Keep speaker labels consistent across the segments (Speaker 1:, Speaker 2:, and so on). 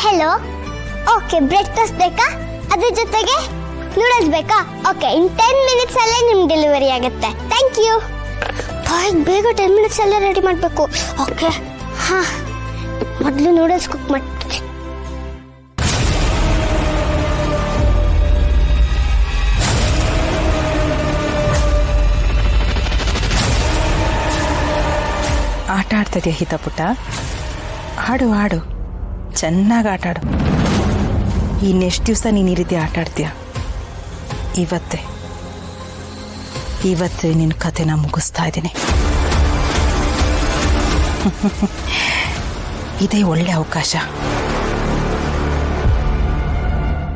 Speaker 1: Hello. Okay, breakfast ಬೇಕಾ? ಅದ್ರ ಜೊತೆಗೆ ನೂಡಲ್ಸ್ ಬೇಕಾ? ಓಕೆ, ಇನ್ 10 ಮಿನಿಟ್ಸ್ ಅಲ್ಲೇ ನಿಮ್ ಡೆಲಿವರಿ ಆಗುತ್ತೆ. Thank you. ಬೇಗ 10 ಮಿನಿಟ್ಸ್ ಅಲ್ಲೇ ರೆಡಿ ಮಾಡಬೇಕು. ಓಕೆ, ಹಾ, ಮೊದಲು ನೂಡಲ್ಸ್ ಕುಕ್ ಮಾಡ್ತೀನಿ.
Speaker 2: ಆಟ ಆಡ್ತಿದ್ಯಾ ಹಿತ ಪುಟ್ಟ? ಆಡು ಆಡು, ಚೆನ್ನಾಗಿ ಆಟ ಆಡು. ಇನ್ನೆಷ್ಟು ದಿವಸ ನೀನು ಈ ರೀತಿ ಆಟ ಆಡ್ತೀಯ? ಇವತ್ತೇ ನಿನ್ನ ಕಥೆನ ಮುಗಿಸ್ತಾ ಇದ್ದೀನಿ. ಇದೇ ಒಳ್ಳೆ ಅವಕಾಶ.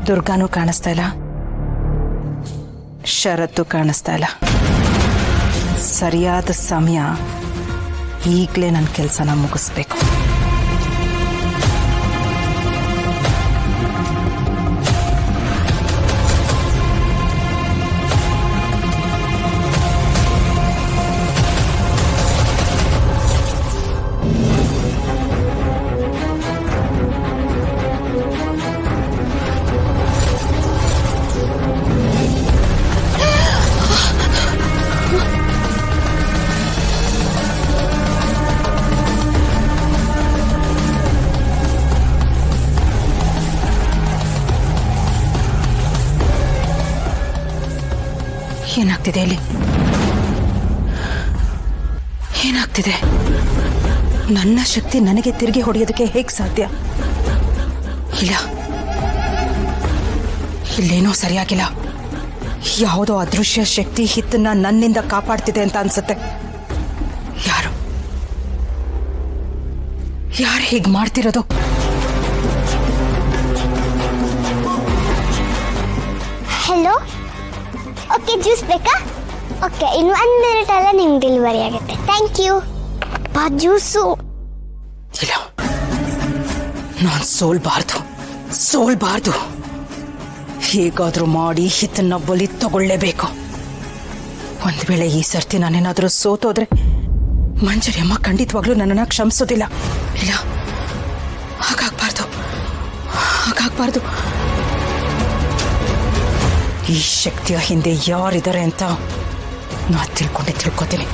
Speaker 2: ದುರ್ಗಾನೂ ಕಾಣಿಸ್ತಾ ಇಲ್ಲ, ಶರತ್ತು ಕಾಣಿಸ್ತಾ ಇಲ್ಲ. ಸರಿಯಾದ ಸಮಯ. ಈಗಲೇ ನನ್ನ ಕೆಲಸನ ಮುಗಿಸ್ಬೇಕು. ಏನಾಗ್ತಿದೆ ಇಲ್ಲಿ? ಏನಾಗ್ತಿದೆ? ನನ್ನ ಶಕ್ತಿ ನನಗೆ ತಿರುಗಿ ಹೊಡೆಯೋದಕ್ಕೆ ಹೇಗೆ ಸಾಧ್ಯ? ಇಲ್ಲ, ಇಲ್ಲೇನೋ ಸರಿಯಾಗಿಲ್ಲ. ಯಾವುದೋ ಅದೃಶ್ಯ ಶಕ್ತಿ ಹಿತ್ತನ್ನ ನನ್ನಿಂದ ಕಾಪಾಡ್ತಿದೆ ಅಂತ ಅನ್ಸುತ್ತೆ. ಯಾರು ಹೀಗೆ ಮಾಡ್ತಿರೋದು?
Speaker 1: ಹೆಲೋ. ಓಕೆ, ಜ್ಯೂಸ್ ಬೇಕಾ? ಓಕೆ, ಇನ್ನು 1 ಮಿನಿಟ್ ಅಲ್ಲ ನಿಮ್ಗೆ ಡೆಲಿವರಿ ಆಗುತ್ತೆ. Thank you. ಜ್ಯೂಸು.
Speaker 2: ಇಲ್ಲ, ನಾನು ಸೋಲ್ಬಾರ್ದು. ಹೇಗಾದ್ರೂ ಮಾಡಿ ಹಿತನ್ನ ಬಲಿ ತಗೊಳ್ಳೇಬೇಕು. ಒಂದ್ ವೇಳೆ ಈ ಸರ್ತಿ ನಾನೇನಾದ್ರೂ ಸೋತೋದ್ರೆ ಮಂಜರಿ ಅಮ್ಮ ಖಂಡಿತವಾಗ್ಲೂ ನನ್ನನ್ನ ಕ್ಷಮಿಸೋದಿಲ್ಲ. ಇಲ್ಲ, ಹಾಗಾಗ್ಬಾರ್ದು. ಈ ಶಕ್ತಿಯ ಹಿಂದೆ ಯಾರಿದ್ದಾರೆ ಅಂತ ನಾ ತಿಳ್ಕೋತೀನಿ.